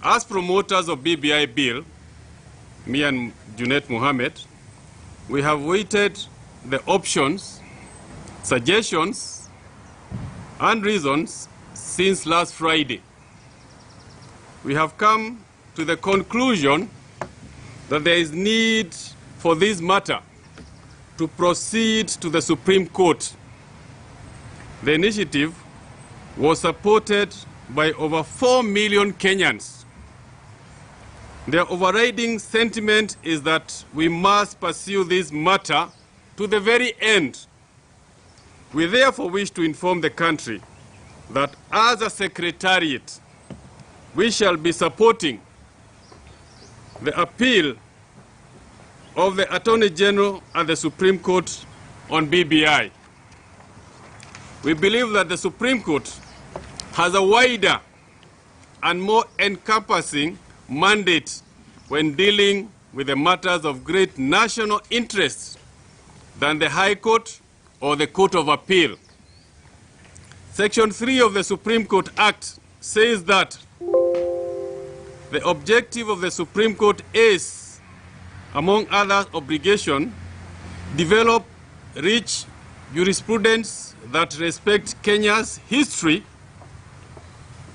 As promoters of BBI bill, me and Junet Mohamed, we have weighted the options, suggestions, and reasons since last Friday. We have come to the conclusion that there is need for this matter to proceed to the Supreme Court. The initiative was supported by over 4 million Kenyans. Their overriding sentiment is that we must pursue this matter to the very end. We therefore wish to inform the country that as a secretariat, we shall be supporting the appeal of the Attorney General and the Supreme Court on BBI. We believe that the Supreme Court has a wider and more encompassing mandate when dealing with the matters of great national interest than the High Court or the Court of Appeal. Section 3 of the Supreme Court Act says that the objective of the Supreme Court is, among other obligations, develop rich jurisprudence that respects Kenya's history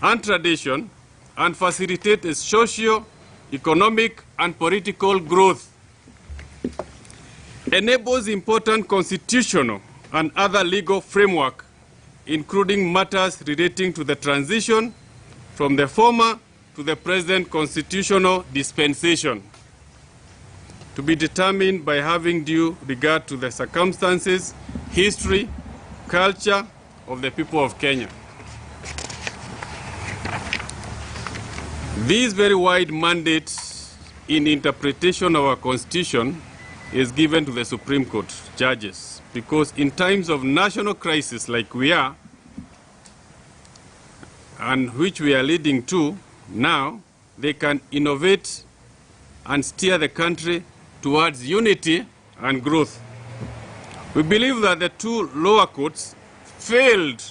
and tradition and facilitate its socio, economic, and political growth, enables important constitutional and other legal framework, including matters relating to the transition from the former to the present constitutional dispensation, to be determined by having due regard to the circumstances, history, culture of the people of Kenya. This very wide mandate in interpretation of our Constitution is given to the Supreme Court judges because in times of national crisis like we are, and which we are leading to now, they can innovate and steer the country towards unity and growth. We believe that the two lower courts failed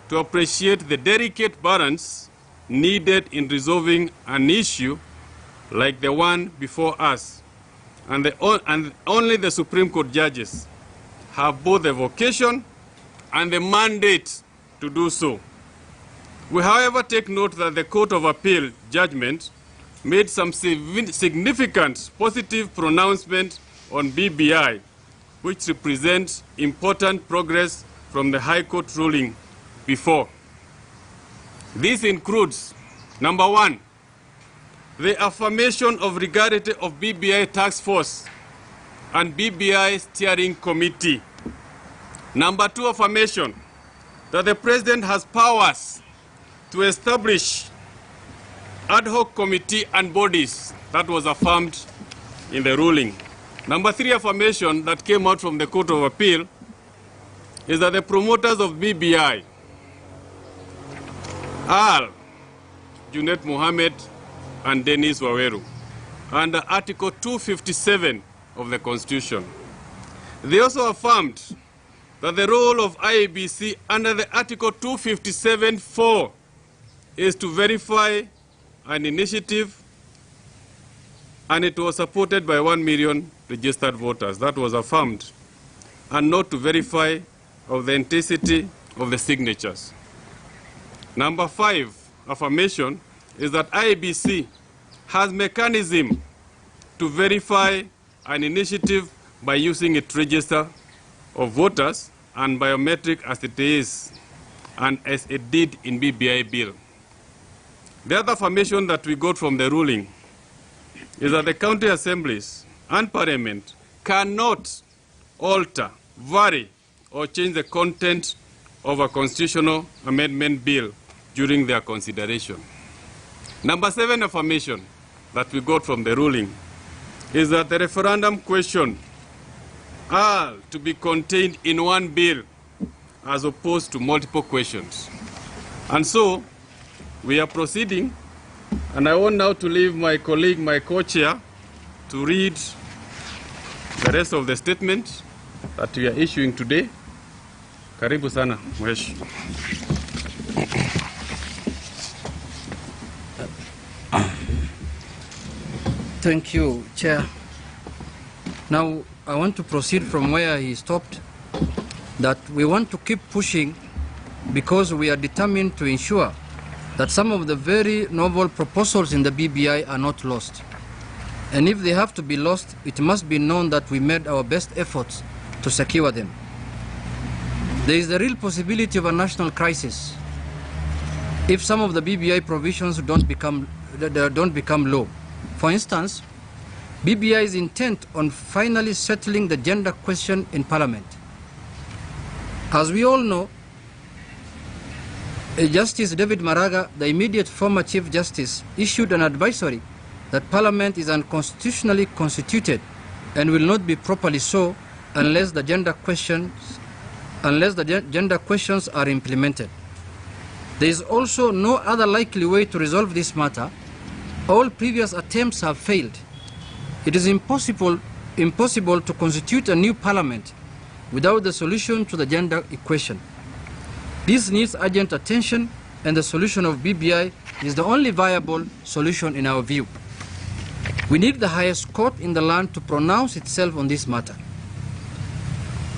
to appreciate the delicate balance needed in resolving an issue like the one before us. And only the Supreme Court judges have both the vocation and the mandate to do so. We, however, take note that the Court of Appeal judgment made some significant positive pronouncement on BBI, which represents important progress from the High Court ruling before. This includes, number one, the affirmation of legality of BBI Task Force and BBI Steering Committee. Number two, affirmation that the President has powers to establish ad hoc committee and bodies. That was affirmed in the ruling. Number three, affirmation that came out from the Court of Appeal is that the promoters of BBI are Junet Mohamed and Dennis Waweru under Article 257 of the Constitution. They also affirmed that the role of IEBC under the Article 257(4) is to verify an initiative, and it was supported by 1 million registered voters. That was affirmed, and not to verify of the authenticity of the signatures. Number five, affirmation is that IEBC has mechanism to verify an initiative by using its register of voters and biometric as it is and as it did in BBI bill. The other affirmation that we got from the ruling is that the county assemblies and parliament cannot alter, vary, or change the content of a constitutional amendment bill during their consideration. Number seven affirmation that we got from the ruling is that the referendum question are to be contained in one bill as opposed to multiple questions. And so we are proceeding, and I want now to leave my colleague, my co-chair, to read the rest of the statement that we are issuing today. Karibu sana, Mheshimiwa. Thank you, Chair. Now, I want to proceed from where he stopped, that we want to keep pushing because we are determined to ensure that some of the very novel proposals in the BBI are not lost. And if they have to be lost, it must be known that we made our best efforts to secure them. There is the real possibility of a national crisis if some of the BBI provisions don't become law. For instance, BBI is intent on finally settling the gender question in Parliament. As we all know, Justice David Maraga, the immediate former Chief Justice, issued an advisory that Parliament is unconstitutionally constituted and will not be properly so unless the gender questions are implemented. There is also no other likely way to resolve this matter. All previous attempts have failed. It is impossible to constitute a new Parliament without the solution to the gender equation. This needs urgent attention, and the solution of BBI is the only viable solution in our view. We need the highest court in the land to pronounce itself on this matter.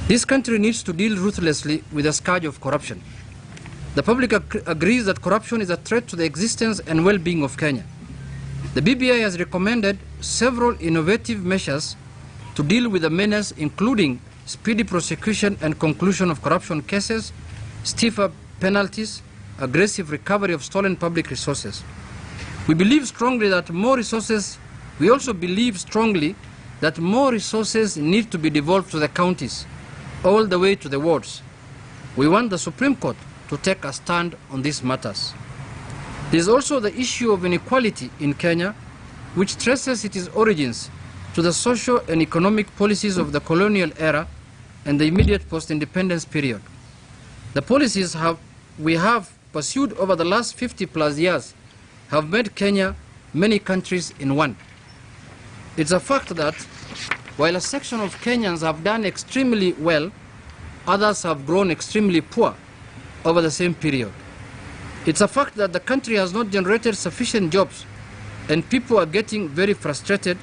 This country needs to deal ruthlessly with the scourge of corruption. The public agrees that corruption is a threat to the existence and well-being of Kenya. The BBI has recommended several innovative measures to deal with the menace, including speedy prosecution and conclusion of corruption cases, stiffer penalties, aggressive recovery of stolen public resources. We also believe strongly that more resources need to be devolved to the counties, all the way to the wards. We want the Supreme Court to take a stand on these matters. There is also the issue of inequality in Kenya, which traces its origins to the social and economic policies of the colonial era and the immediate post-independence period. The policies we have pursued over the last 50+ years have made Kenya many countries in one. It's a fact that while a section of Kenyans have done extremely well, others have grown extremely poor over the same period. It's a fact that the country has not generated sufficient jobs, and people are getting very frustrated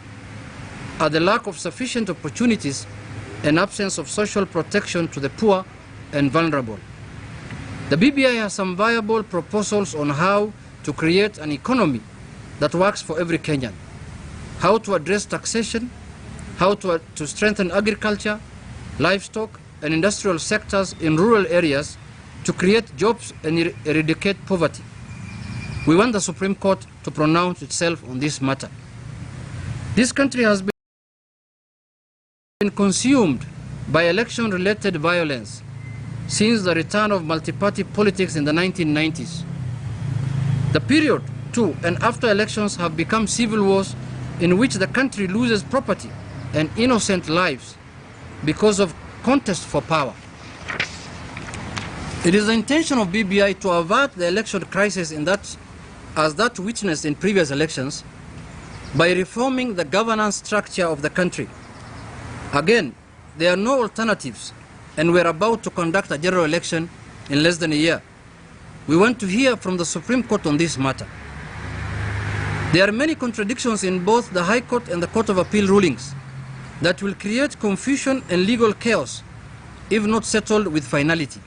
at the lack of sufficient opportunities and absence of social protection to the poor and vulnerable. The BBI has some viable proposals on how to create an economy that works for every Kenyan, how to address taxation, how to strengthen agriculture, livestock, and industrial sectors in rural areas to create jobs and eradicate poverty. We want the Supreme Court to pronounce itself on this matter. This country has been consumed by election-related violence since the return of multi-party politics in the 1990s. The period to and after elections have become civil wars in which the country loses property and innocent lives because of contest for power. It is the intention of BBI to avert the election crisis as that witnessed in previous elections by reforming the governance structure of the country. Again, there are no alternatives, and we are about to conduct a general election in less than a year. We want to hear from the Supreme Court on this matter. There are many contradictions in both the High Court and the Court of Appeal rulings that will create confusion and legal chaos if not settled with finality.